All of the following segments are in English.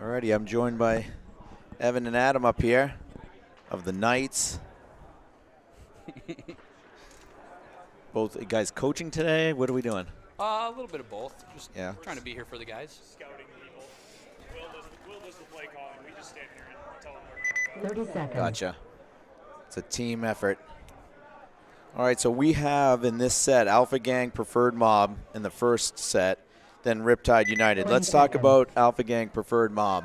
Alrighty, I'm joined by Evan and Adam up here of the Knights. Both guys coaching today? What are we doing? A little bit of both. Just yeah. Trying to be here for the guys. Scouting people. Will does the play calling. We just stand here and tell them where 30 seconds. Gotcha. It's a team effort. All right, so we have in this set Alpha Gang Preferred Mob in the first set, then Riptide United. Let's talk about Alpha Gang Preferred Mob.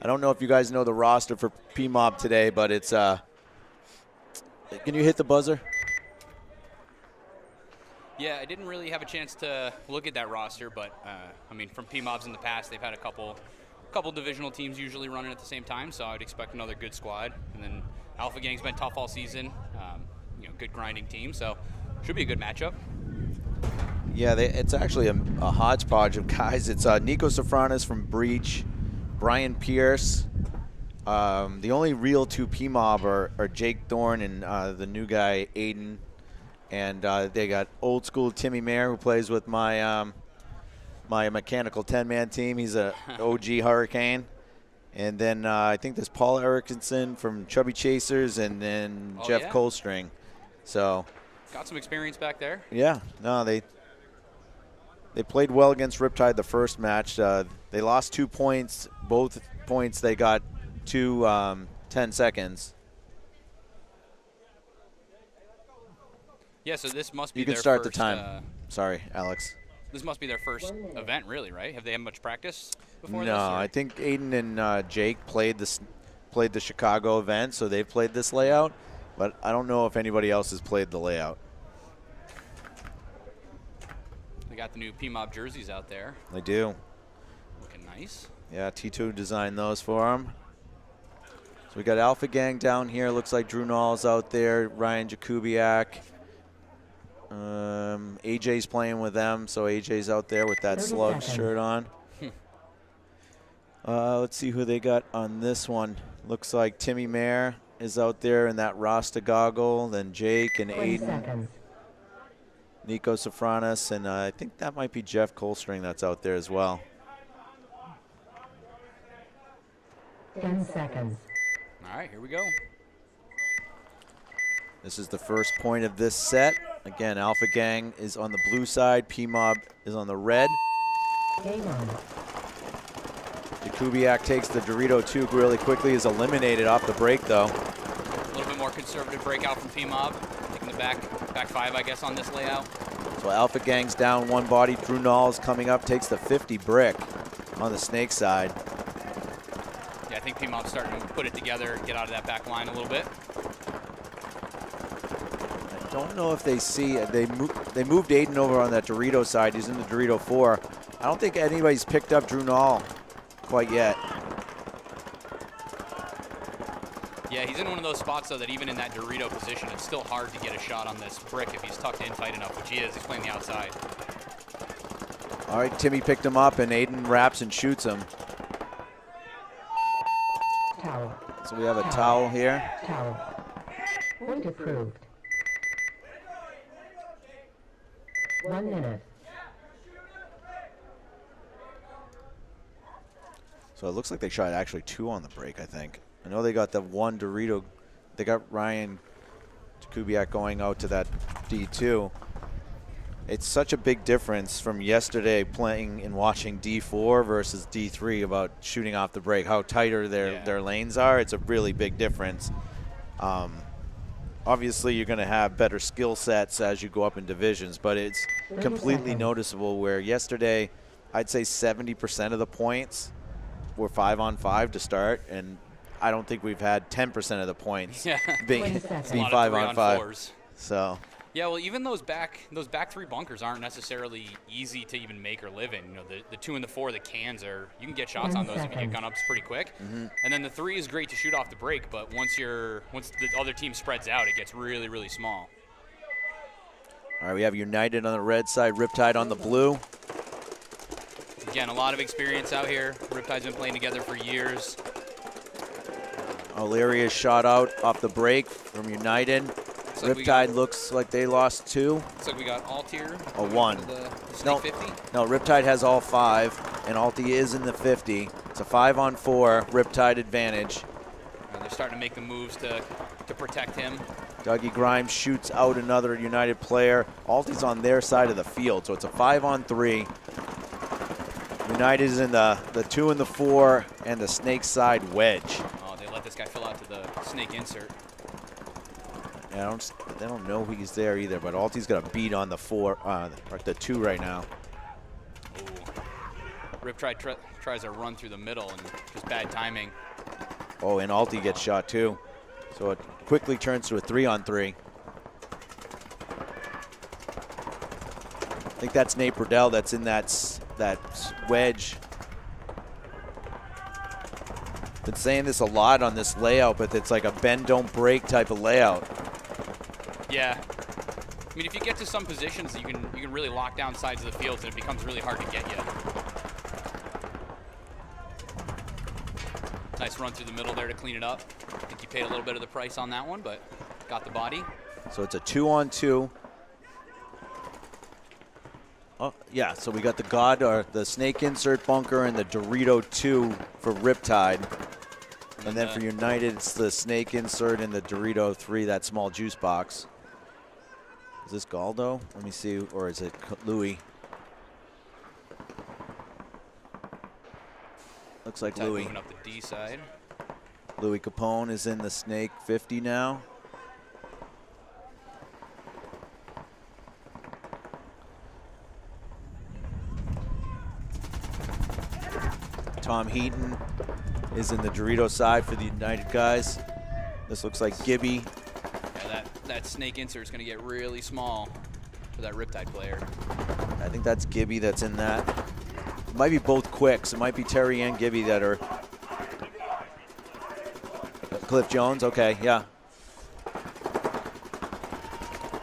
I don't know if you guys know the roster for PMob today, but it's can you hit the buzzer? Yeah, I didn't really have a chance to look at that roster, but I mean, from PMobs in the past, they've had a couple divisional teams usually running at the same time, so I'd expect another good squad. And then Alpha Gang's been tough all season, good grinding team, so should be a good matchup. Yeah, it's actually a hodgepodge of guys. It's Nico Safranis from Breach, Brian Pierce. The only real two PMob are Jake Thorne and the new guy Aiden. And they got old school Timmy Mayer, who plays with my my mechanical 10-man team. He's a OG Hurricane. And then I think there's Paul Erickson from Chubby Chasers, and then Jeff Colstring. So got some experience back there. Yeah, no, they played well against Riptide the first match. They lost 2 points. Both points they got 10 seconds. Yeah, so this must be you can their start first, the time. Sorry, Alex. This must be their first event, really, right? Have they had much practice before no, this? I think Aiden and Jake played the Chicago event, so they've played this layout. But I don't know if anybody else has played the layout. They got the new PMob jerseys out there. They do. Looking nice. Yeah, T2 designed those for them. So we got Alpha Gang down here. Looks like Drew Nall's out there. Ryan Jakubiak. AJ's playing with them, so AJ's out there with that Slugs shirt on. Let's see who they got on this one. Looks like Timmy Mayer is out there in that Rasta goggle, then Jake and Aiden. Nico Safranis, and I think that might be Jeff Colstring that's out there as well. 10 seconds. All right, here we go. This is the first point of this set. Again, Alpha Gang is on the blue side. PMob is on the red. Game on. Jakubiak takes the Dorito 2 really quickly, is eliminated off the break, though. A little bit more conservative breakout from PMob. Taking the back five, I guess, on this layout. So Alpha Gang's down one body. Drew Nall's coming up, takes the 50 brick on the snake side. Yeah, I think PMob's starting to put it together, get out of that back line a little bit. I don't know if they see it. They moved Aiden over on that Dorito side. He's in the Dorito 4. I don't think anybody's picked up Drew Nall quite yet. Yeah, he's in one of those spots, though, that even in that Dorito position, it's still hard to get a shot on this brick if he's tucked in tight enough, which he is. He's playing the outside. All right, Timmy picked him up, and Aiden wraps and shoots him. Towel. So we have a towel here. Towel. Point approved. 1 minute. So it looks like they shot actually 2 on the break, I think. I know they got the one Dorito. They got Ryan Jakubiak going out to that D2. It's such a big difference from yesterday playing and watching D4 versus D3 about shooting off the break, how tighter their lanes are. It's a really big difference. Obviously, you're going to have better skill sets as you go up in divisions, but it's completely noticeable where yesterday I'd say 70% of the points were 5-on-5 to start, and I don't think we've had 10% of the points being 5-on-5. So. Yeah, well, even those back three bunkers aren't necessarily easy to even make or live in. You know, the 2 and the 4, the cans you can get shots on those if you get gun ups pretty quick. And then the 3 is great to shoot off the break, but once the other team spreads out, it gets really, really small. All right, we have United on the red side, Riptide on the blue. Again, a lot of experience out here. Riptide's been playing together for years. O'Leary shot out off the break from United. Riptide looks like they lost 2. Looks like we got Alt here. A 1. The no, 50? No, Riptide has all 5, and Alti is in the 50. It's a 5-on-4 Riptide advantage. And they're starting to make the moves to protect him. Dougie Grimes shoots out another United player. Alti's on their side of the field, so it's a 5-on-3. United is in the 2 and the 4 and the snake side wedge. Oh, they let this guy fill out to the snake insert. Yeah, they don't know he's there either, but Alti's got a beat on the 4, or the 2 right now. Riptide tries to run through the middle and just bad timing. Oh, and Alti gets shot too. So it quickly turns to a 3-on-3. I think that's Nate Burdell that's in that wedge. Been saying this a lot on this layout, but it's like a bend don't break type of layout. Yeah. I mean, if you get to some positions, you can really lock down sides of the field, and it becomes really hard to get you. Nice run through the middle there to clean it up. I think he paid a little bit of the price on that one, but got the body. So it's a 2-on-2. Oh, yeah, so we got the snake insert bunker and the Dorito 2 for Riptide. And then for United, it's the snake insert and the Dorito 3, that small juice box. Is this Galdo? Let me see, or is it Louis? Looks like Louis. Moving up the D side. Louis Capone is in the snake 50 now. Tom Heaton is in the Dorito side for the United guys. This looks like Gibby. Yeah, that snake insert is going to get really small for that Riptide player. I think that's Gibby that's in that. It might be both quicks. It might be Terry and Gibby that are. Cliff Jones, okay, yeah.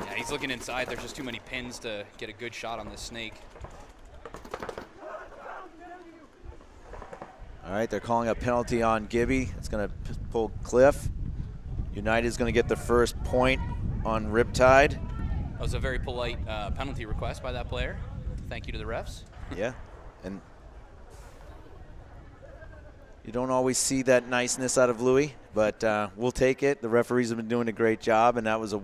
Yeah, he's looking inside. There's just too many pins to get a good shot on this snake. All right, they're calling a penalty on Gibby. It's going to pull Cliff. United is going to get the first point on Riptide. That was a very polite penalty request by that player. Thank you to the refs. Yeah, and you don't always see that niceness out of Louis, but we'll take it. The referees have been doing a great job, and that was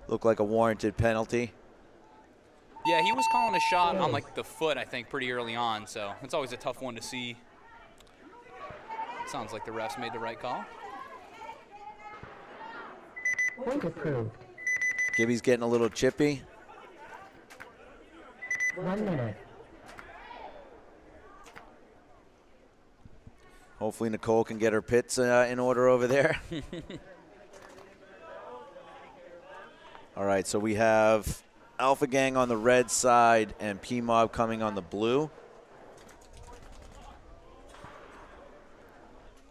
looked like a warranted penalty. Yeah, he was calling a shot on like the foot, I think, pretty early on, so it's always a tough one to see. Sounds like the refs made the right call. Point approved. Gibby's getting a little chippy. 1 minute. Hopefully Nicole can get her pits in order over there. All right, so we have Alpha Gang on the red side and PMob coming on the blue.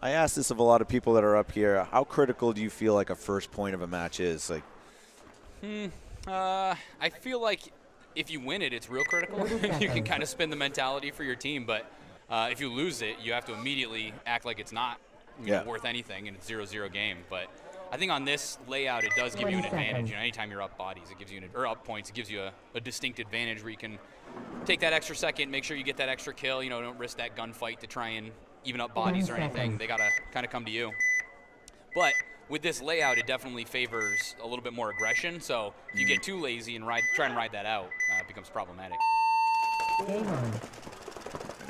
I asked this of a lot of people that are up here. How critical do you feel like a first point of a match is? Like, I feel like if you win it, it's real critical. You can kind of spin the mentality for your team, but if you lose it, you have to immediately act like it's not worth anything and it's 0-0 game. But I think on this layout, it does give you an advantage. You know, anytime you're up bodies, it gives you or up points, it gives you a distinct advantage where you can take that extra second, make sure you get that extra kill. You know, don't risk that gunfight to try and even up bodies or anything. They gotta kind of come to you. But with this layout, it definitely favors a little bit more aggression. So if you get too lazy and try and ride that out, it becomes problematic. Game on.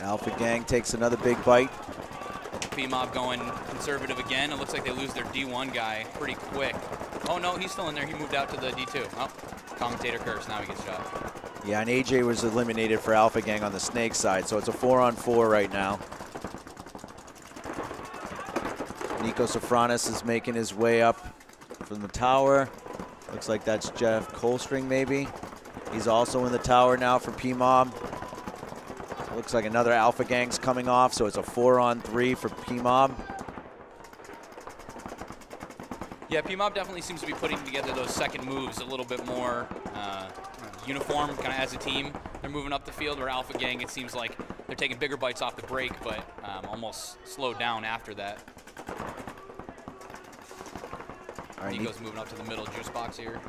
Alpha Gang takes another big bite. PMob going conservative again. It looks like they lose their D1 guy pretty quick. Oh no, he's still in there. He moved out to the D2. Oh, commentator curse. Now he gets shot. Yeah, and AJ was eliminated for Alpha Gang on the snake side, so it's a 4-on-4 right now. Nico Safranis is making his way up from the tower. Looks like that's Jeff Colstring maybe. He's also in the tower now for PMob. Looks like another Alpha Gang's coming off, so it's a 4-on-3 for PMob. Yeah, PMob definitely seems to be putting together those second moves a little bit more uniform, kind of as a team. They're moving up the field, where Alpha Gang, it seems like they're taking bigger bites off the break, but almost slowed down after that. All right, Nico's moving up to the middle juice box here.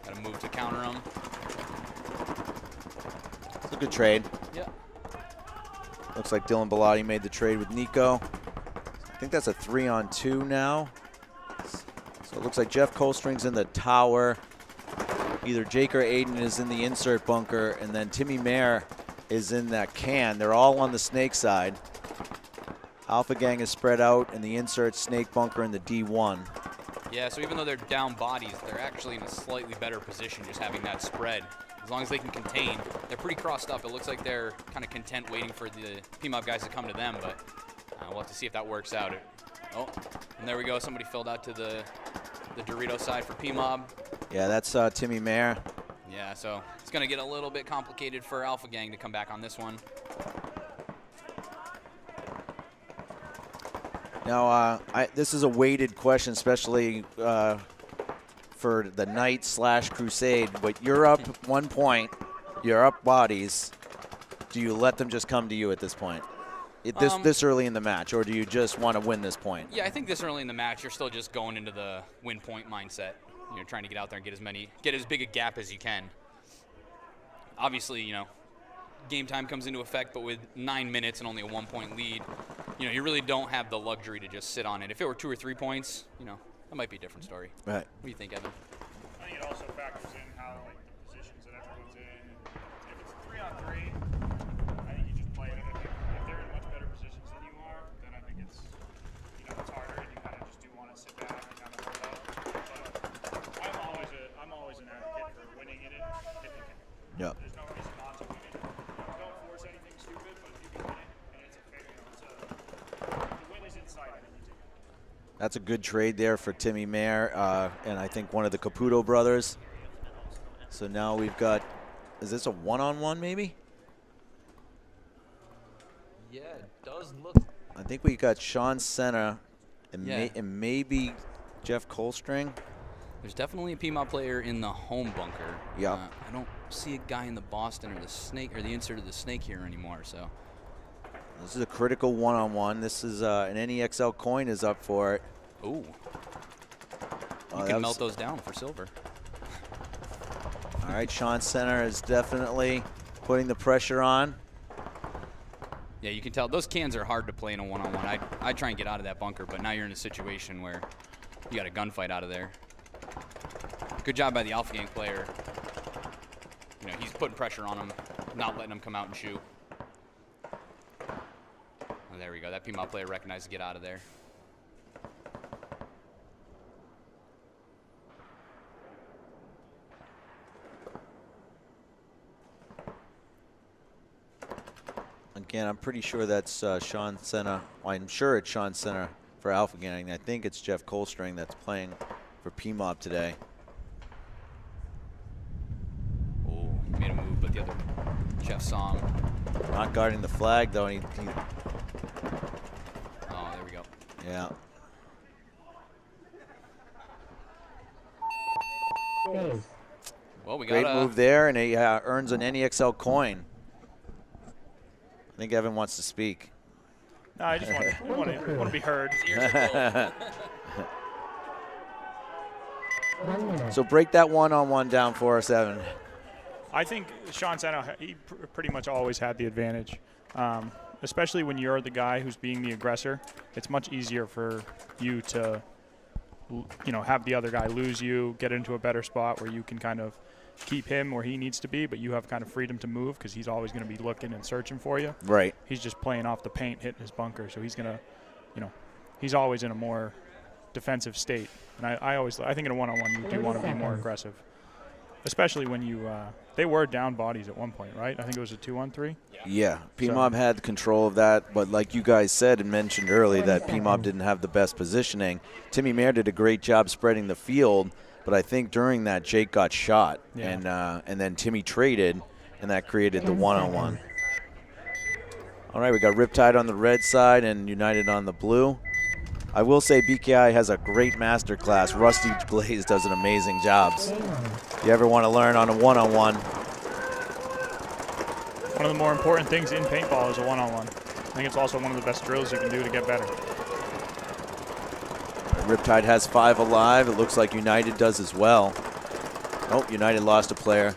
Got to move to counter him. It's a good trade. Yeah. Looks like Dylan Bellotti made the trade with Nico. I think that's a 3-on-2 now. So it looks like Jeff Colstring's in the tower. Either Jake or Aiden is in the insert bunker, and then Timmy Mayer is in that can. They're all on the snake side. Alpha Gang is spread out in the insert snake bunker in the D1. Yeah, so even though they're down bodies, they're actually in a slightly better position just having that spread. As long as they can contain, they're pretty crossed up. It looks like they're kind of content waiting for the PMob guys to come to them, but we'll have to see if that works out. Oh, and there we go. Somebody filled out to the Dorito side for PMob. Yeah, that's Timmy Mayer. Yeah, so it's going to get a little bit complicated for Alpha Gang to come back on this one. Now, this is a weighted question, especially for the Knight/Crusade, but you're up 1 point, you're up bodies. Do you let them just come to you at this point? This early in the match, or do you just want to win this point? Yeah, I think this early in the match, you're still just going into the win point mindset. You're trying to get out there and get as big a gap as you can. Obviously, you know, game time comes into effect, but with 9 minutes and only a 1 point lead, you know, you really don't have the luxury to just sit on it. If it were 2 or 3 points, you know, that might be a different story. Right. What do you think, Evan? I think it also factors in how, like, the positions that everyone's in. If it's 3-on-3, I think you just play it. If they're in much better positions than you are, then I think it's, you know, it's harder, and you kind of just do want to sit back and kind of hold up. But I'm always an advocate for winning in it if you can. Yep. There's no reason not to win it. Don't force anything stupid, but if you can win it, and it's a fair, you know, the win is inside, I think you take it. That's a good trade there for Timmy Mayer, and I think one of the Caputo brothers. So now we've got, is this a 1-on-1 maybe? Yeah, it does look. I think we got Sean Senna and, Yeah. and maybe Jeff Colstring. There's definitely a PMob player in the home bunker. Yeah. I don't see a guy in the Boston or the snake or the insert of the snake here anymore. So This is a critical 1-on-1. This is an NEXL coin is up for it. ooh, Oh, you that can was- melt those down for silver. All right, Sean Senna is definitely putting the pressure on. Yeah, you can tell those cans are hard to play in a one-on-one. I try and get out of that bunker, but now you're in a situation where you got a gunfight out of there. Good job by the Alpha Gang player. You know, he's putting pressure on him, not letting him come out and shoot. Oh, there we go. That PMob player recognized to get out of there. Again, I'm pretty sure that's Sean Senna. Well, I'm sure it's Sean Senna for Alpha Gang. I think it's Jeff Colstring that's playing for PMob today. Oh, he made a move, but the other Jeff saw him. Not guarding the flag, though. Oh, there we go. Yeah. Phase. Well, we got Great a move there, and he earns an NEXL coin. I think Evan wants to speak. No, I just want to be heard. One minute. So break that 1-on-1 down for us, Evan. I think Sean Senna, he pretty much always had the advantage, especially when you're the guy who's being the aggressor. It's much easier for you to, you know, have the other guy lose you, get into a better spot where you can kind of keep him where he needs to be, but you have kind of freedom to move because he's always going to be looking and searching for you. Right. He's just playing off the paint, hitting his bunker, so he's going to, you know, he's always in a more defensive state. And I think in a one-on-one you do want to be more aggressive, especially when you they were down bodies at one point, right? I think it was a 2-on-3. Yeah, PMob had control of that, but like you guys said and mentioned early that PMob didn't have the best positioning. Timmy Mayer did a great job spreading the field, but I think during that Jake got shot, Yeah. and then Timmy traded, and that created the 1-on-1. All right, we got Riptide on the red side and United on the blue. I will say BKI has a great master class. Rusty Glaze does an amazing job. So if you ever want to learn on a 1-on-1, One of the more important things in paintball is a one-on-one. I think it's also one of the best drills you can do to get better. Riptide has 5 alive. It looks like United does as well. Oh, United lost a player.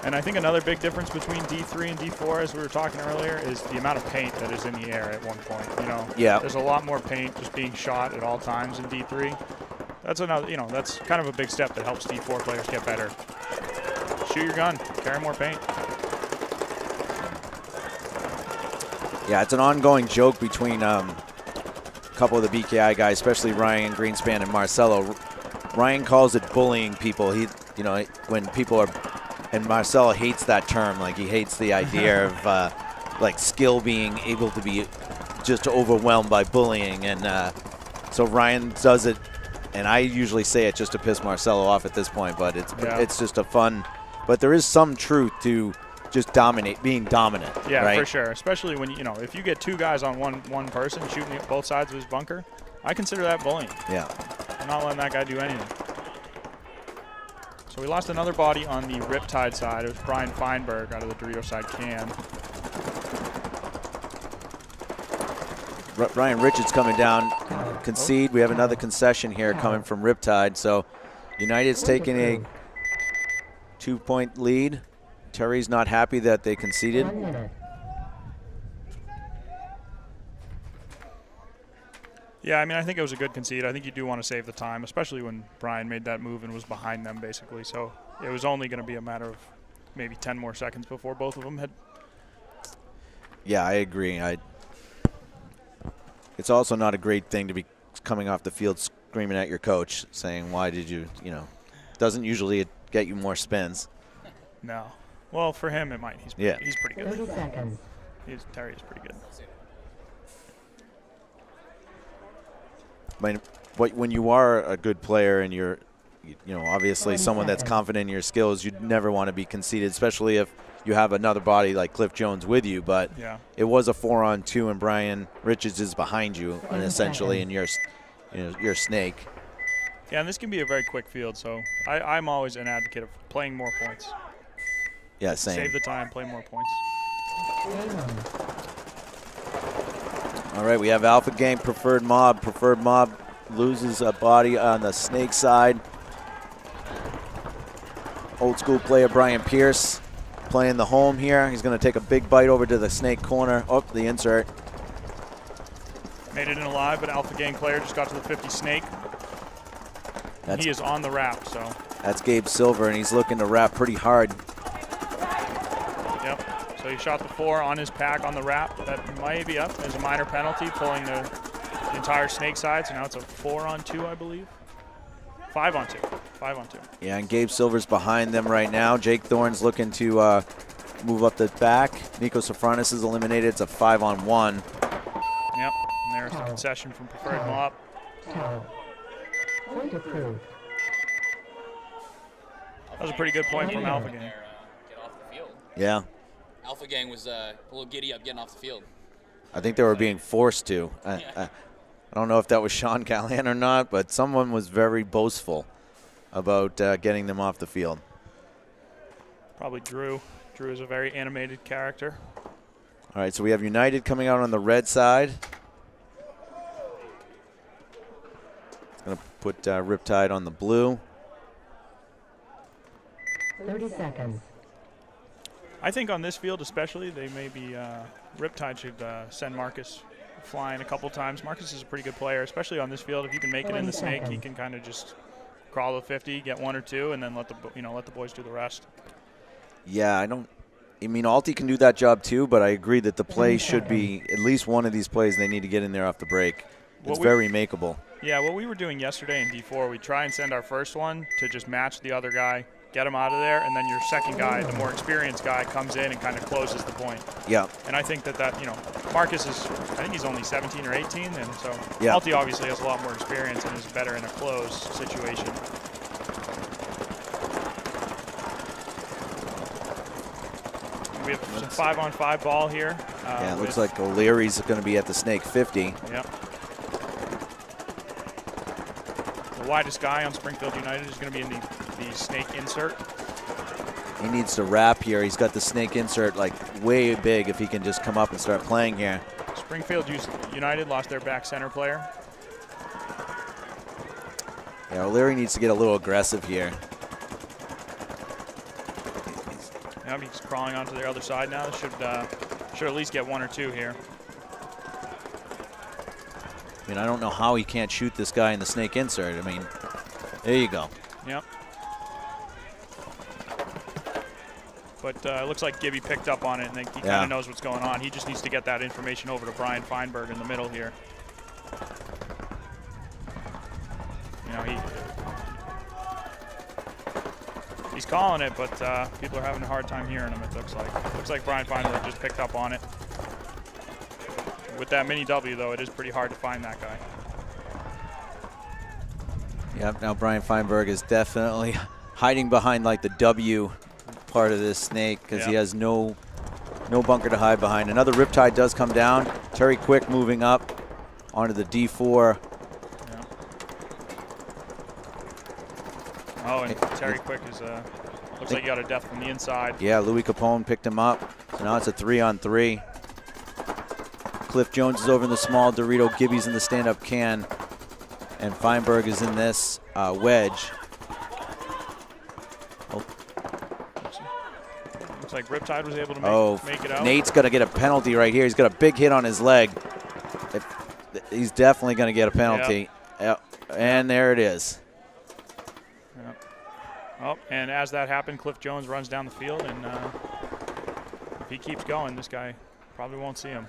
And I think another big difference between D3 and D4, as we were talking earlier, is the amount of paint that is in the air at one point. You know, there's a lot more paint just being shot at all times in D3. That's another, you know, that's kind of a big step that helps D4 players get better. Shoot your gun, carry more paint. Yeah, it's an ongoing joke between a couple of the BKI guys, especially Ryan Greenspan and Marcelo. Ryan calls it bullying people. He, you know, when people are, and Marcelo hates that term. Like, he hates the idea of like skill being able to be just overwhelmed by bullying. And so Ryan does it, and I usually say it just to piss Marcelo off at this point, but it's just a fun, but there is some truth to just being dominant. Yeah, right? For sure. Especially when, you know, if you get two guys on one person shooting at both sides of his bunker, I consider that bullying. Yeah. I'm not letting that guy do anything. So we lost another body on the Riptide side. It was Brian Feinberg out of the Dorito side can. Ryan Richards coming down, concede. We have another concession here coming from Riptide. So United's taking a 2-point lead. Terry's not happy that they conceded. 1 minute. Yeah, I mean, I think it was a good concede. I think you do want to save the time, especially when Brian made that move and was behind them, basically. So it was only going to be a matter of maybe 10 more seconds before both of them had. Yeah, I agree. It's also not a great thing to be coming off the field screaming at your coach, saying, why did you, you know, doesn't usually get you more spins. No. Well, for him, it might. He's pretty good. 30 seconds. Terry is pretty good. When you are a good player and you're, you know, obviously someone that's confident in your skills, you'd never want to be conceded, especially if you have another body like Cliff Jones with you. But it was a 4-on-2, and Brian Richards is behind you, and essentially, and you're snake. Yeah, and this can be a very quick field, so I'm always an advocate of playing more points. Yeah, same. Save the time, play more points. All right, we have Alpha Gang Preferred Mob. Preferred Mob loses a body on the snake side. Old school player Brian Pierce playing the home here. He's going to take a big bite over to the snake corner. Oh, the insert. Made it in alive, but Alpha Gang player just got to the 50 snake. He is on the wrap, so. That's Gabe Silver, and he's looking to wrap pretty hard. Yep. So he shot the 4 on his pack on the wrap. That might be up. There's a minor penalty, pulling the entire snake side. So now it's a 4-on-2, I believe. 5-on-2. 5-on-2. Yeah, and Gabe Silver's behind them right now. Jake Thorne's looking to move up the back. Nico Safranis is eliminated. It's a 5-on-1. Yep. And there's the concession from Preferred Mob. Point approved. That was a pretty good point from Alpha Gang. Get off the field. Yeah. Alpha Gang was a little giddy up getting off the field. I think they were being forced to. I don't know if that was Sean Callahan or not, but someone was very boastful about getting them off the field. Probably Drew. Drew is a very animated character. All right, so we have United coming out on the red side. Going to put Riptide on the blue. 30 seconds. I think on this field especially, they maybe Riptide should send Marcus flying a couple times. Marcus is a pretty good player, especially on this field. If you can make it in the snake, he can kind of just crawl to 50, get 1 or 2, and then let the boys do the rest. Yeah, I mean, Alti can do that job too, but I agree that the play should be at least one of these plays they need to get in there off the break. It's very makeable. Yeah, what we were doing yesterday in D4, we try and send our first one to just match the other guy, get him out of there, and then your second guy, the more experienced guy, comes in and kind of closes the point. Yeah. And I think that Marcus is, I think he's only 17 or 18, and so yeah. Alti obviously has a lot more experience and is better in a close situation. We have some 5-on-5 ball here. Yeah, it looks like O'Leary's going to be at the snake 50. Yep. The widest guy on Springfield United is going to be in the snake insert. He needs to wrap here. He's got the snake insert like way big if he can just come up and start playing here. Springfield United lost their back center player. Yeah, O'Leary needs to get a little aggressive here. Yep, he's crawling onto the other side now. Should at least get 1 or 2 here. I mean, I don't know how he can't shoot this guy in the snake insert. I mean, there you go. Yep. But it looks like Gibby picked up on it, and he kind of knows what's going on. He just needs to get that information over to Brian Feinberg in the middle here. You know, he's calling it, but people are having a hard time hearing him, it looks like. It looks like Brian Feinberg just picked up on it. With that mini W, though, it is pretty hard to find that guy. Yep, now Brian Feinberg is definitely hiding behind like the W part of this snake because he has no bunker to hide behind. Another Riptide does come down. Terry Quick moving up onto the D4. Yeah. Oh, and Terry Quick is looks like he got a death from the inside. Yeah, Louis Capone picked him up. So now it's a 3-on-3. Cliff Jones is over in the small Dorito. Gibby's in the stand-up can. And Feinberg is in this wedge. Oh. Looks like Riptide was able to make it out. Nate's going to get a penalty right here. He's got a big hit on his leg. He's definitely going to get a penalty. Yep. And there it is. Yep. Oh, and as that happened, Cliff Jones runs down the field, and if he keeps going, this guy probably won't see him.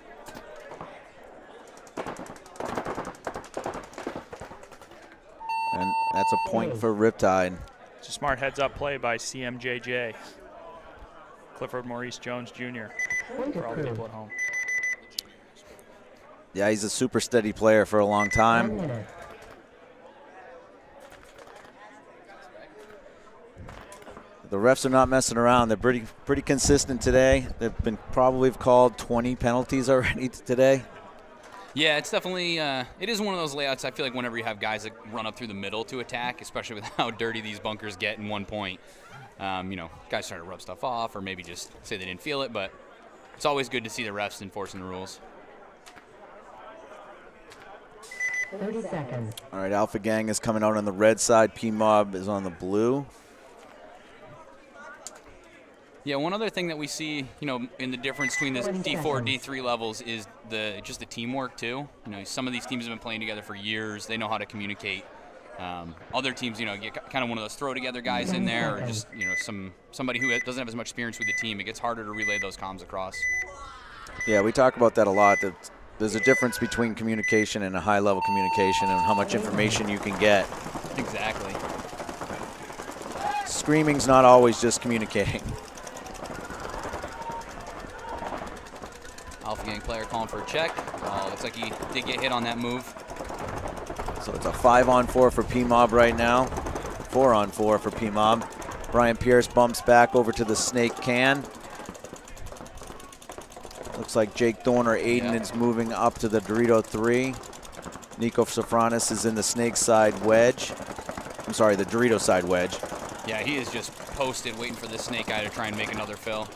And that's a point for Riptide. It's a smart heads-up play by CMJJ. Clifford Maurice Jones Jr. for all the people at home. Yeah, he's a super steady player for a long time. The refs are not messing around. They're pretty consistent today. They've been probably called 20 penalties already today. Yeah, it's definitely, it is one of those layouts. I feel like whenever you have guys that run up through the middle to attack, especially with how dirty these bunkers get in 1 point, you know, guys start to rub stuff off or maybe just say they didn't feel it, but it's always good to see the refs enforcing the rules. 30 seconds. All right, Alpha Gang is coming out on the red side. PMob is on the blue. Yeah, one other thing that we see, you know, in the difference between the D4, D3 levels is just the teamwork too. You know, some of these teams have been playing together for years. They know how to communicate. Other teams, you know, get kind of one of those throw together guys in there, or just, you know, somebody who doesn't have as much experience with the team. It gets harder to relay those comms across. Yeah, we talk about that a lot. That there's a difference between communication and a high-level communication and how much information you can get. Exactly. Screaming's not always just communicating. Alpha Gang player calling for a check. Looks like he did get hit on that move. So it's a 5-on-4 for PMob right now. 4-on-4 for PMob. Brian Pierce bumps back over to the snake can. Looks like Jake Thorne or Aiden is moving up to the Dorito 3. Nico Safranis is in the snake side wedge. I'm sorry, the Dorito side wedge. Yeah, he is just posted waiting for the snake guy to try and make another fill.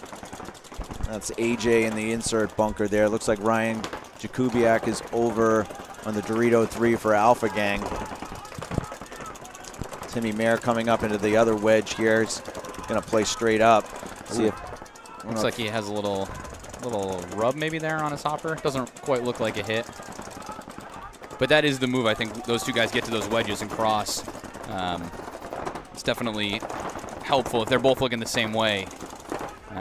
That's AJ in the insert bunker there. Looks like Ryan Jakubiak is over on the Dorito 3 for Alpha Gang. Timmy Mayer coming up into the other wedge here. He's going to play straight up. See if looks like he has a little rub maybe there on his hopper. Doesn't quite look like a hit. But that is the move. I think those two guys get to those wedges and cross. It's definitely helpful if they're both looking the same way.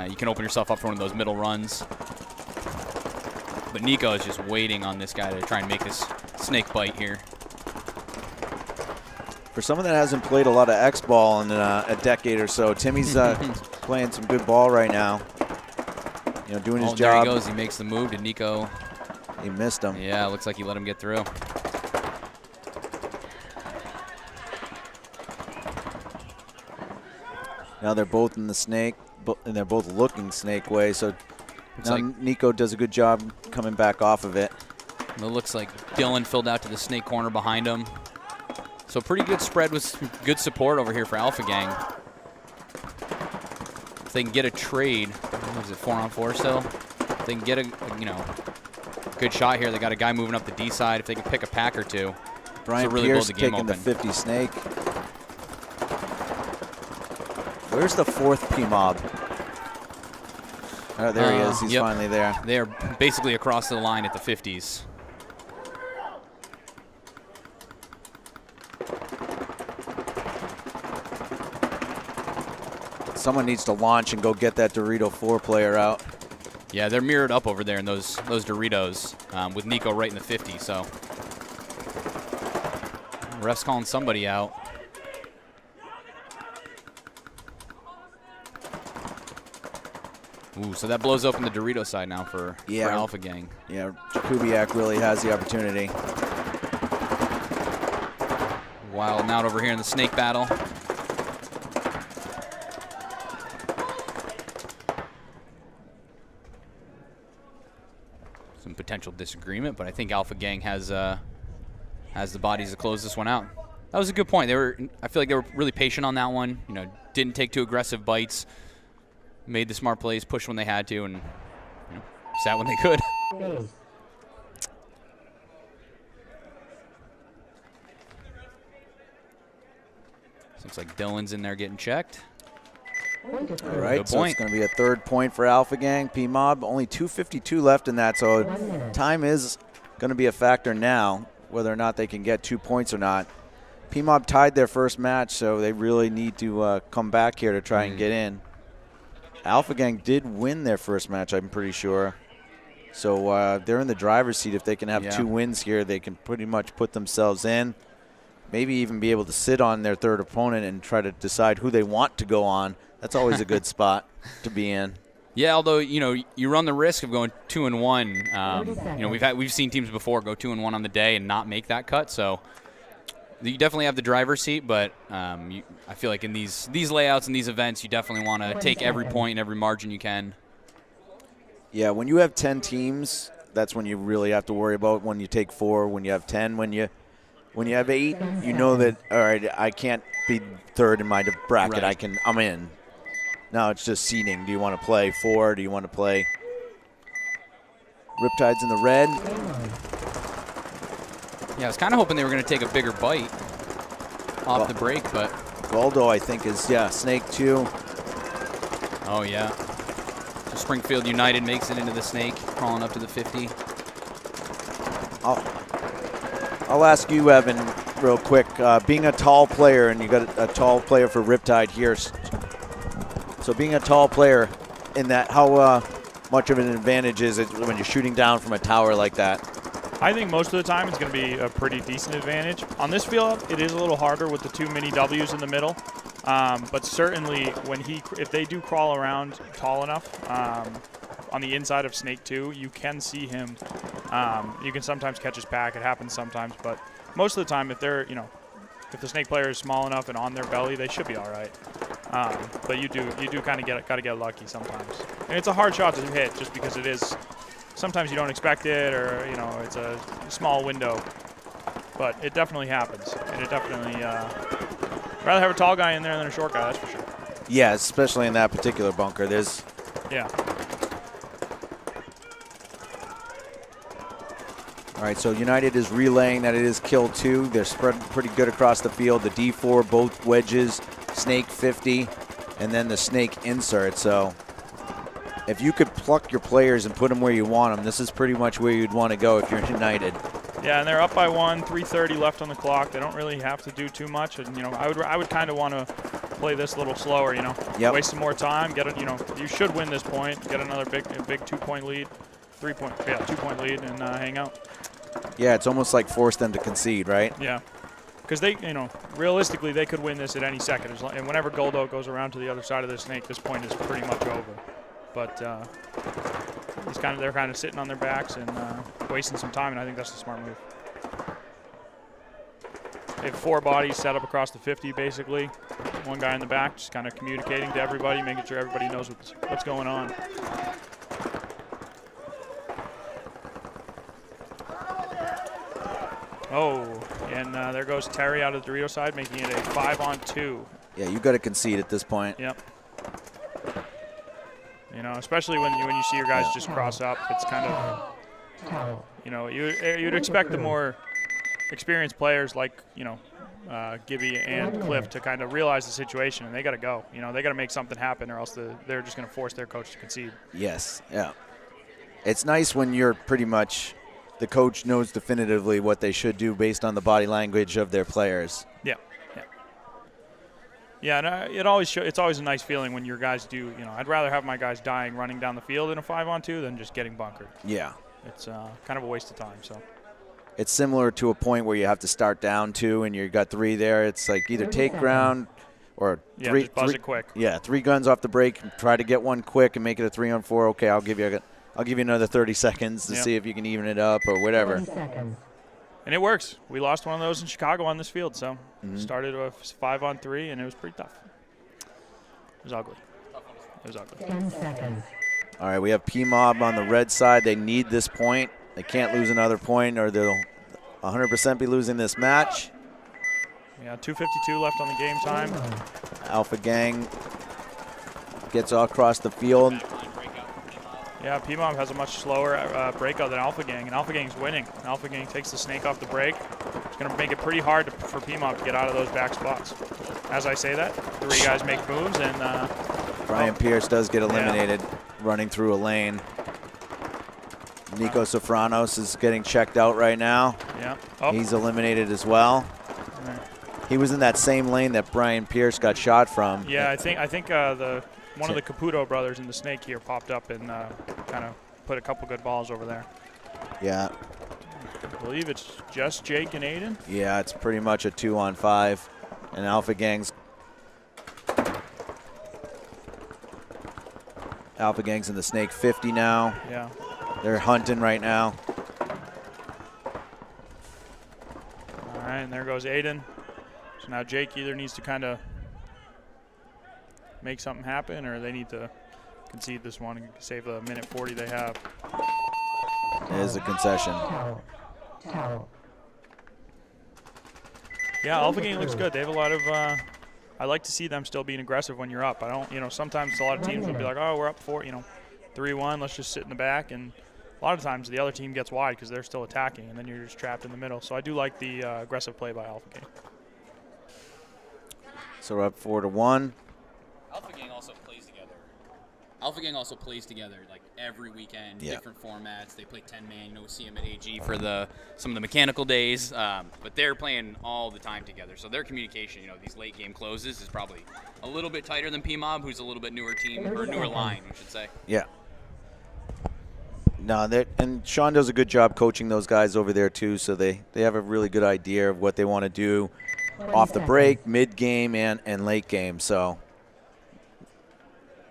You can open yourself up for one of those middle runs. But Nico is just waiting on this guy to try and make this snake bite here. For someone that hasn't played a lot of XBall in a decade or so, Timmy's playing some good ball right now. You know, doing his There job. he goes. He makes the move. Did Nico? He missed him. Yeah, looks like he let him get through. Now they're both in the snake, and they're both looking snake way. So now like Nico does a good job coming back off of it. It looks like Dylan filled out to the snake corner behind him. So pretty good spread with good support over here for Alpha Gang. If they can get a trade, what is it, 4-on-4 still? If they can get a good shot here, they got a guy moving up the D side. If they can pick a pack or two, Brian really Pierce blow the game taking the open. 50 snake. Where's the fourth PMob? Oh, there he is. He's Yep. finally there. They're basically across the line at the 50s. Someone needs to launch and go get that Dorito 4 player out. Yeah, they're mirrored up over there in those Doritos with Nico right in the 50. So ref's calling somebody out. Ooh, so that blows open the Dorito side now for Alpha Gang. Yeah, Kubiak really has the opportunity. Wilding out over here in the snake battle. Some potential disagreement, but I think Alpha Gang has the bodies to close this one out. That was a good point. I feel like they were really patient on that one. You know, didn't take too aggressive bites. Made the smart plays, pushed when they had to, and sat when they could. Looks like Dylan's in there getting checked. All right, so it's going to be a 3rd point for Alpha Gang. PMob, only 2:52 left in that, so time is going to be a factor now, whether or not they can get 2 points or not. PMob tied their first match, so they really need to come back here to try and get in. Alpha Gang did win their first match, I'm pretty sure. So they're in the driver's seat. If they can have 2 wins here, they can pretty much put themselves in. Maybe even be able to sit on their 3rd opponent and try to decide who they want to go on. That's always a good spot to be in. Yeah, although you run the risk of going 2-1. We've seen teams before go 2-1 on the day and not make that cut. So you definitely have the driver's seat, but I feel like in these layouts and these events, you definitely want to take every point and every margin you can. Yeah, when you have 10 teams, that's when you really have to worry about when you take 4, when you have 10, when you have 8, you know that, all right, I can't be 3rd in my bracket. Right. I'm in. Now it's just seeding. Do you want to play 4? Do you want to play Riptide's in the red? Yeah, I was kind of hoping they were going to take a bigger bite off the break, but Waldo, I think, is, Snake 2. Oh, yeah. So Springfield United makes it into the snake, crawling up to the 50. I'll ask you, Evan, real quick. Being a tall player, and you got a tall player for Riptide here. So being a tall player in that, how much of an advantage is it when you're shooting down from a tower like that? I think most of the time it's going to be a pretty decent advantage. On this field, it is a little harder with the 2 mini W's in the middle. But certainly if they do crawl around tall enough on the inside of Snake 2, you can see him. You can sometimes catch his pack. It happens sometimes, but most of the time, if they're if the Snake player is small enough and on their belly, they should be all right. But you do kind of got to get lucky sometimes, and it's a hard shot to hit just because it is. Sometimes you don't expect it, or it's a small window, but it definitely happens, and it definitely. Rather have a tall guy in there than a short guy, that's for sure. Yeah, especially in that particular bunker. Yeah. All right, so United is relaying that it is kill 2. They're spread pretty good across the field. The D4, both wedges, Snake 50, and then the Snake insert. So if you could pluck your players and put them where you want them, this is pretty much where you'd want to go if you're United. Yeah, and they're up by 1, 3:30 left on the clock. They don't really have to do too much. And I would kind of want to play this a little slower. Waste some more time. You should win this point. Get another big 2-point lead, 2-point lead, and hang out. Yeah, it's almost like force them to concede, right? Yeah, because they, realistically, they could win this at any second. And whenever Goldo goes around to the other side of the snake, this point is pretty much over. But they're kind of sitting on their backs and wasting some time, and I think that's the smart move. They have 4 bodies set up across the 50, basically. 1 guy in the back, just kind of communicating to everybody, making sure everybody knows what's going on. Oh, and there goes Terry out of the Dorito side, making it a 5-on-2. Yeah, you got to concede at this point. Yep. Especially when you see your guys just cross up, it's kind of, you'd expect the more experienced players like, Gibby and Cliff to kind of realize the situation, and they got to go. They got to make something happen, or else they're just going to force their coach to concede. Yes, yeah. It's nice when you're pretty much the coach knows definitively what they should do based on the body language of their players. Yeah. Yeah, and it's always a nice feeling when your guys do. I'd rather have my guys dying running down the field in a 5-on-2 than just getting bunkered. Yeah. It's kind of a waste of time. So it's similar to a point where you have to start down 2 and you got 3 there. It's like either take ground or just buzz it quick. Yeah, 3 guns off the break. Try to get one quick and make it a 3-on-4. Okay, I'll give you another 30 seconds to see if you can even it up or whatever. And it works. We lost one of those in Chicago on this field, so started with 5-on-3, and it was pretty tough. It was ugly. 10 seconds. All right, we have PMob on the red side. They need this point. They can't lose another point, or they'll 100% be losing this match. Yeah, 2:52 left on the game time. Alpha Gang gets all across the field. Yeah, PMob has a much slower breakout than Alpha Gang, and Alpha Gang's winning. Alpha Gang takes the snake off the break. It's going to make it pretty hard for PMob to get out of those back spots. As I say that, 3 guys make moves, and Brian Pierce does get eliminated running through a lane. Nico Sofranos is getting checked out right now. Yeah. He's eliminated as well. He was in that same lane that Brian Pierce got shot from. Yeah, I think one of the Caputo brothers in the snake here popped up and kind of put a couple good balls over there. Yeah. I believe it's just Jake and Aiden. Yeah, it's pretty much a 2-on-5. And Alpha Gang's in the snake 50 now. Yeah. They're hunting right now. All right, and there goes Aiden. So now Jake either needs to kind of make something happen, or they need to concede this one and save the minute 40 they have. There's a concession. Yeah, Alpha Gang looks good. They have a lot of I like to see them still being aggressive when you're up. I don't, sometimes a lot of teams will be like, oh, we're up 3-1, let's just sit in the back. And a lot of times the other team gets wide because they're still attacking, and then you're just trapped in the middle. So I do like the aggressive play by Alpha Gang. So we're up 4-1. Alpha Gang also plays together. Alpha Gang also plays together like every weekend, different formats. They play 10-man. We see them at AG for some of the mechanical days, but they're playing all the time together. So their communication, these late game closes is probably a little bit tighter than PMob, who's a little bit newer team or newer line, we should say. Yeah. No, and Sean does a good job coaching those guys over there too. So they have a really good idea of what they want to do off the break, mid game, and late game. So.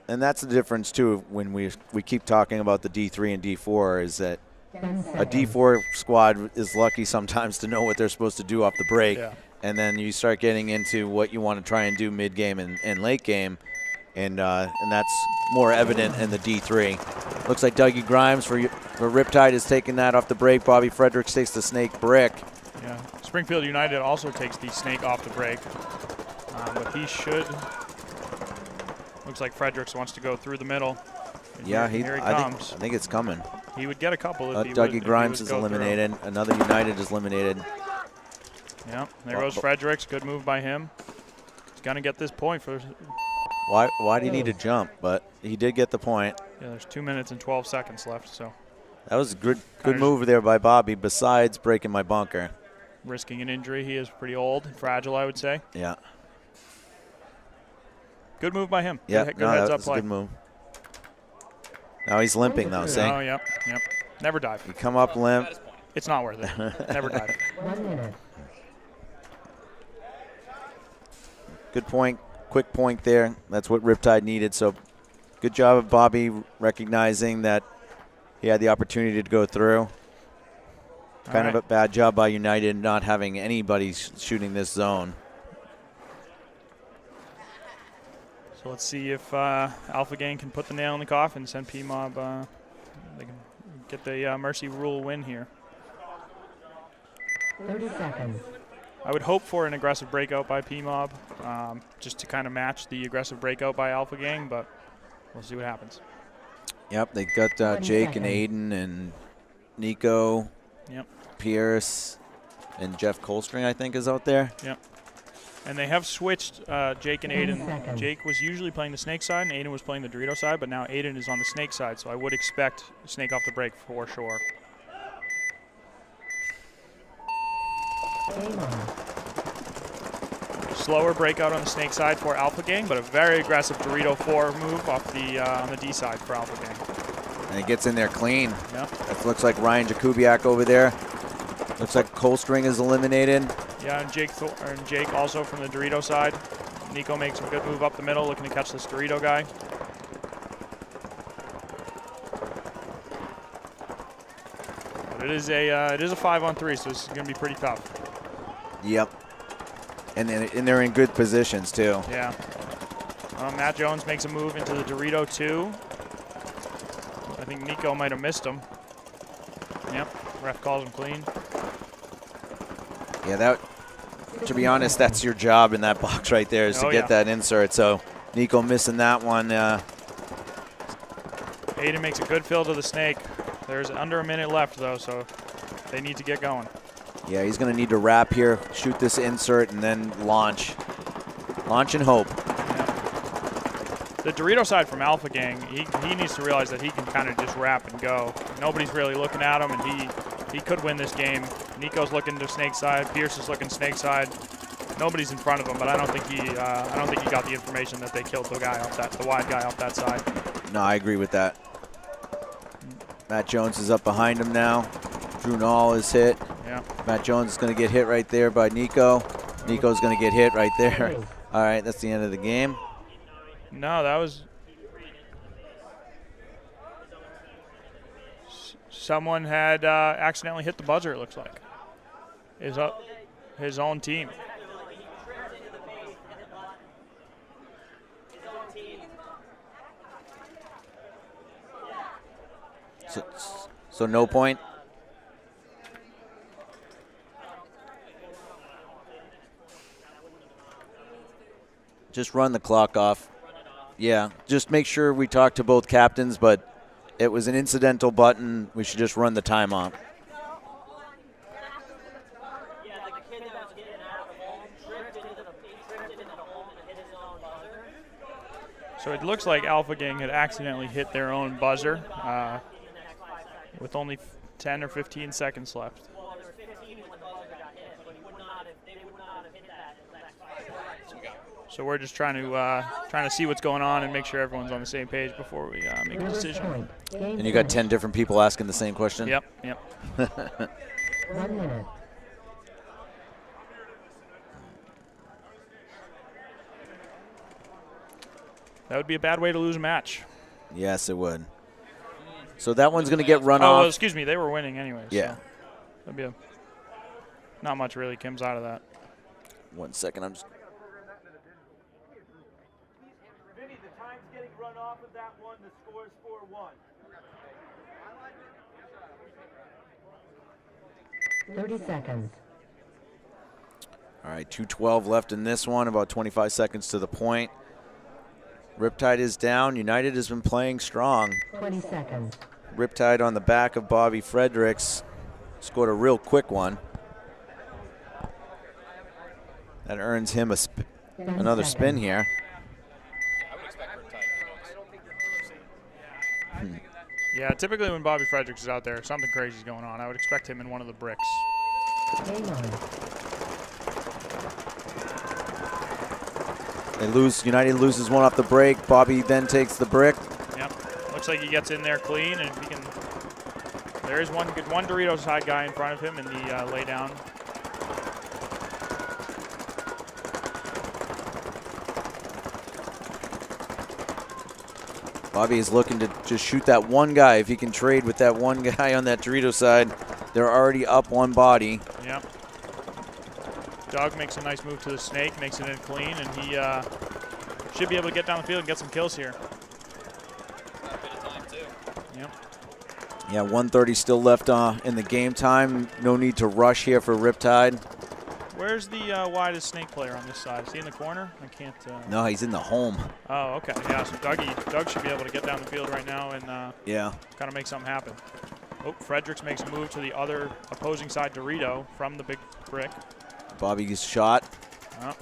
And that's the difference, too, when we keep talking about the D3 and D4, is that a D4 squad is lucky sometimes to know what they're supposed to do off the break. Yeah. And then you start getting into what you want to try and do mid-game and late game, and that's more evident in the D3. Looks like Dougie Grimes for Riptide is taking that off the break. Bobby Fredericks takes the snake brick. Yeah, Springfield United also takes the snake off the break, but he should... Looks like Fredericks wants to go through the middle. Yeah, here he comes. I think it's coming. He would get a couple if he Dougie would, Grimes if is eliminated. Another United is eliminated. Yeah, there goes Fredericks. Good move by him. He's going to get this point for. Why do you need to jump? But he did get the point. Yeah, there's 2 minutes and 12 seconds left. So that was a good move there by Bobby. Besides breaking my bunker, risking an injury. He is pretty old, fragile, I would say. Yeah. Good move by him. Yeah, good heads up that's play. a good move. Now he's limping though, see? Oh, yep. Never dive. You come up limp. It's not worth it. Never dive. 1 minute. Good point, quick point there. That's what Riptide needed. So good job of Bobby recognizing that he had the opportunity to go through. Kind of a bad job by United not having anybody shooting this zone. So let's see if Alpha Gang can put the nail in the coffin, send PMob. They can get the Mercy Rule win here. 30 seconds. I would hope for an aggressive breakout by PMob, just to kind of match the aggressive breakout by Alpha Gang, but we'll see what happens. Yep, they got Jake and Aiden and Nico, yep. Pierce. And Jeff Colstring, I think, is out there. Yep. And they have switched Jake and 10 Aiden. seconds. Jake was usually playing the Snake side, and Aiden was playing the Dorito side, but now Aiden is on the Snake side, so I would expect Snake off the break for sure. Game on. Slower breakout on the Snake side for Alpha Gang, but a very aggressive Dorito 4 move off the on the D side for Alpha Gang. And it gets in there clean. Yep. That looks like Ryan Jakubiak over there. Looks like Colstring is eliminated. Yeah, and Jake also from the Dorito side. Nico makes a good move up the middle, looking to catch this Dorito guy. But it is a 5-on-3, so this is going to be pretty tough. Yep. And they're in good positions too. Yeah. Matt Jones makes a move into the Dorito 2. I think Nico might have missed him. Yep. Ref calls him clean. Yeah, to be honest, that's your job in that box right there, is to get that insert. So Nico missing that one. Aiden makes a good fill to the Snake. There's under a minute left, though, so they need to get going. Yeah, he's going to need to wrap here, shoot this insert, and then launch. Launch and hope. Yeah. The Dorito side from Alpha Gang, he needs to realize that he can kind of just wrap and go. Nobody's really looking at him, and he could win this game. Nico's looking to Snake side. Pierce is looking Snake side. Nobody's in front of him, but I don't think he got the information that they killed the wide guy off that side. No, I agree with that. Matt Jones is up behind him now. Drew Nall is hit. Yeah. Matt Jones is going to get hit right there by Nico. Nico's going to get hit right there. All right, that's the end of the game. No, that was... Someone had accidentally hit the buzzer, it looks like. His own team. So no point? Just run the clock off. Yeah, just make sure we talk to both captains, but it was an incidental button. We should just run the time off. So it looks like Alpha Gang had accidentally hit their own buzzer with only 10 or 15 seconds left. So we're just trying to see what's going on and make sure everyone's on the same page before we make a decision. And you got 10 different people asking the same question? Yep. 1 minute. That would be a bad way to lose a match. Yes, it would. So that one's going to get run off. Oh, excuse me. They were winning anyways. Yeah. So that'd be not much really comes out of that. 1 second. I'm just... Vinny, the time's getting run off of that one. The score is 4-1. 30 seconds. All right, 2:12 left in this one, about 25 seconds to the point. Riptide is down. United has been playing strong. 20 seconds. Riptide on the back of Bobby Fredericks. Scored a real quick one. That earns him another spin here. Yeah, typically when Bobby Fredericks is out there, something crazy is going on. I would expect him in one of the bricks. Game on. They lose. United loses one off the break. Bobby then takes the brick. Yep. Looks like he gets in there clean, and if he can, there is one Dorito side guy in front of him in the lay down. Bobby is looking to just shoot that one guy. If he can trade with that one guy on that Dorito side, they're already up one body. Yep. Doug makes a nice move to the Snake, makes it in clean, and he should be able to get down the field and get some kills here. Yep. Yeah, 1:30 still left in the game time. No need to rush here for Riptide. Where's the widest Snake player on this side? Is he in the corner? I can't. No, he's in the home. Oh, okay. Yeah, so Doug should be able to get down the field right now and kind of make something happen. Oh, Fredericks makes a move to the other opposing side Dorito from the big brick. Bobby's shot. Oh.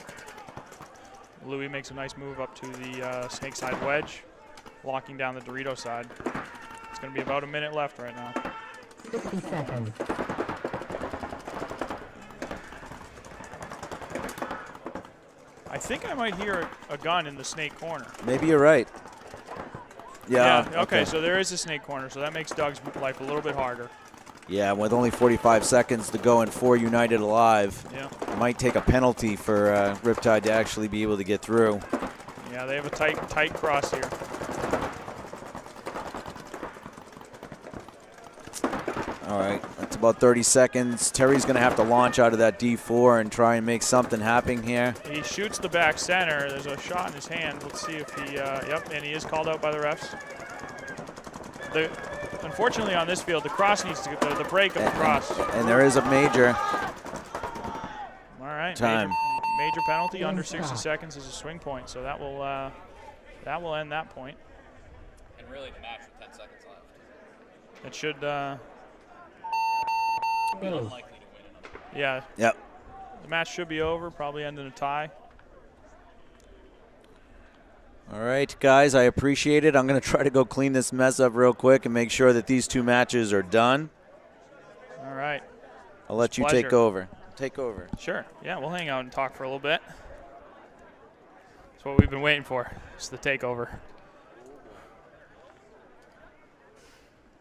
Louis makes a nice move up to the snake side wedge, locking down the Dorito side. It's going to be about a minute left right now. 60 seconds. I think I might hear a gun in the snake corner. Maybe you're right. Yeah. Okay, so there is a snake corner, so that makes Doug's life a little bit harder. Yeah, with only 45 seconds to go and 4 United alive. Yeah. It might take a penalty for Riptide to actually be able to get through. Yeah, they have a tight cross here. All right, that's about 30 seconds. Terry's going to have to launch out of that D4 and try and make something happen here. He shoots the back center. There's a shot in his hand. Let's see if he, yep, and he is called out by the refs. Unfortunately on this field, the cross needs to get the break of the cross. And there is a major. All right, time. Major penalty under 60 seconds is a swing point, so that will end that point. And really the match with 10 seconds left. It should, Unlikely to win another. yeah. Yep. The match should be over, probably end in a tie. All right, guys, I appreciate it. I'm going to try to go clean this mess up real quick and make sure that these 2 matches are done. All right. I'll let you Pleasure. take over. Take over. Sure. Yeah, we'll hang out and talk for a little bit. That's what we've been waiting for. It's the takeover.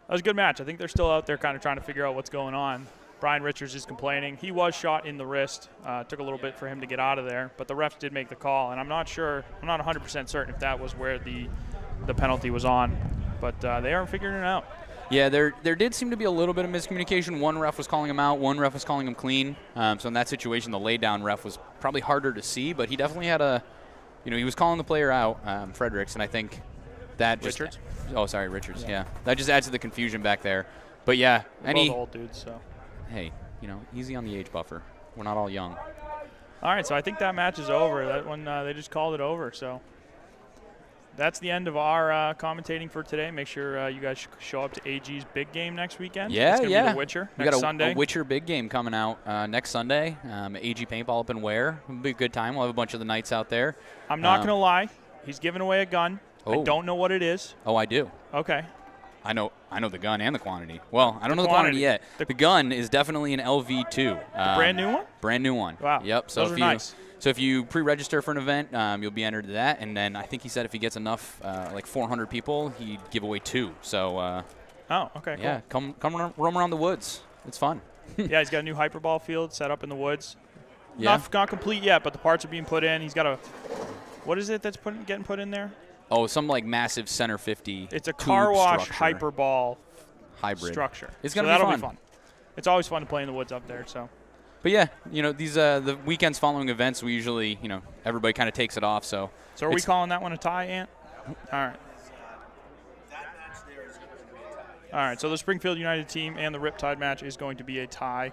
That was a good match. I think they're still out there kind of trying to figure out what's going on. Brian Richards is complaining. He was shot in the wrist. Took a little bit for him to get out of there, but the refs did make the call, and I'm not 100% certain if that was where the penalty was on, but they are figuring it out. Yeah, there did seem to be a little bit of miscommunication. One ref was calling him out, one ref was calling him clean. So in that situation, the laydown ref was probably harder to see, but he definitely had he was calling the player out, Fredericks, and I think that just... Richards? Oh, sorry, Richards, yeah. That just adds to the confusion back there. But yeah, We're both old dudes, so. Hey, easy on the age buffer. We're not all young. All right, so I think that match is over. That one, they just called it over, so. That's the end of our commentating for today. Make sure you guys show up to AG's big game next weekend. Yeah, it's gonna yeah. Be the Witcher We next got Sunday. a Witcher big game coming out next Sunday. AG Paintball up in Ware. It'll be a good time. We'll have a bunch of the Knights out there. I'm not going to lie. He's giving away a gun. Oh. I don't know what it is. Oh, I do. Okay. I know the gun and the quantity. Well, I don't know the quantity yet. The gun is definitely an LV2. Brand new one? Brand new one. Wow. Yep. So Those are nice. So if you pre-register for an event, you'll be entered to that. And then I think he said if he gets enough, like 400 people, he'd give away 2. So. Oh, okay. Yeah. Cool. Come roam around the woods. It's fun. Yeah, he's got a new hyperball field set up in the woods. Yeah. Not complete yet, but the parts are being put in. He's got a. What is it that's getting put in there? Oh, some like massive center 50. It's a car wash structure. hyperball hybrid structure. It's gonna that'll be be fun. It's always fun to play in the woods up there. So. But yeah, these the weekends following events, we usually everybody kind of takes it off. So. So are we calling that one a tie, Ant? All right. All right. So the Springfield United team and the Riptide match is going to be a tie.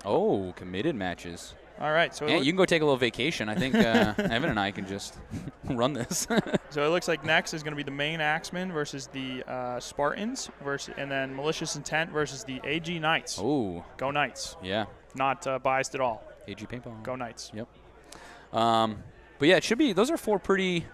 Oh, committed matches. All right. So yeah, you can go take a little vacation. I think Evan and I can just run this. So it looks like next is going to be the Maine Axemen versus the Spartans, and then Malicious Intent versus the AG Knights. Oh. Go Knights. Yeah. Not biased at all. AG Paintball. Go Knights. Yep. But yeah, it should be. Those are 4 pretty.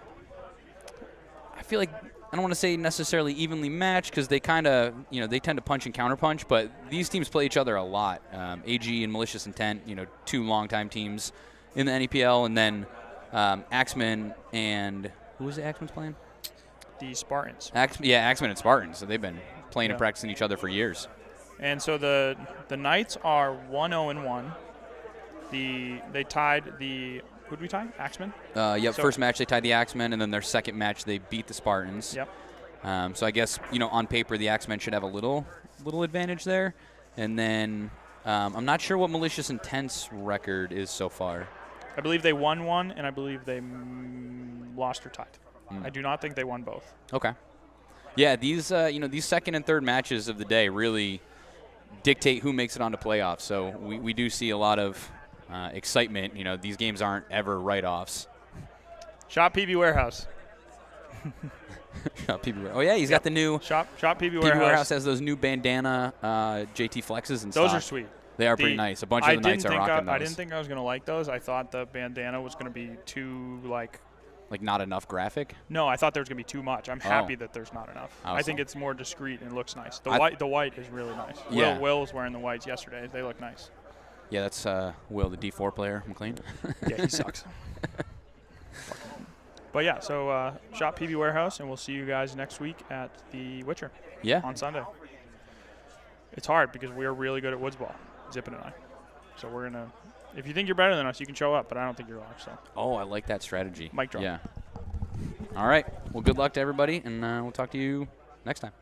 I feel like I don't want to say necessarily evenly matched because they kind of, they tend to punch and counterpunch, but these teams play each other a lot. AG and Malicious Intent, 2 longtime teams in the NEPL, and then Axemen and who was the Axemen's playing? The Spartans. Axemen and Spartans. So they've been playing and practicing each other for years. And so the Knights are 1-0-1. They tied the. Who did we tie? Axemen? Yep, So first match they tied the Axemen, and then their second match they beat the Spartans. Yep. So I guess, on paper the Axemen should have a little advantage there. And then I'm not sure what Malicious Intent's record is so far. I believe they won one, and I believe they lost or tied. I do not think they won both. Okay. Yeah, these these second and third matches of the day really dictate who makes it onto playoffs. So we do see a lot of excitement. These games aren't ever write-offs. Shop PB Warehouse. Shop PB Warehouse. Oh yeah, he's got the new Shop PB PB Warehouse. Warehouse has those new bandana JT flexes and Those stock. are sweet. They are pretty nice. A bunch of the Knights are rocking those. I didn't think I was going to like those. I thought the bandana was going to be too, like not enough graphic? No, I thought there was going to be too much. I'm happy that there's not enough. I think it's more discreet and looks nice. The white is really nice. Yeah. Will was wearing the whites yesterday. They look nice. Yeah, that's Will, the D4 player, McLean. Yeah, he sucks. But yeah, so shop PB Warehouse, and we'll see you guys next week at the Witcher. Yeah. On Sunday. It's hard because we are really good at woods ball, Zippin and I. So we're gonna. If you think you're better than us, you can show up, but I don't think you are. So. Oh, I like that strategy. Mic drop. Yeah. All right. Well, good luck to everybody, and we'll talk to you next time.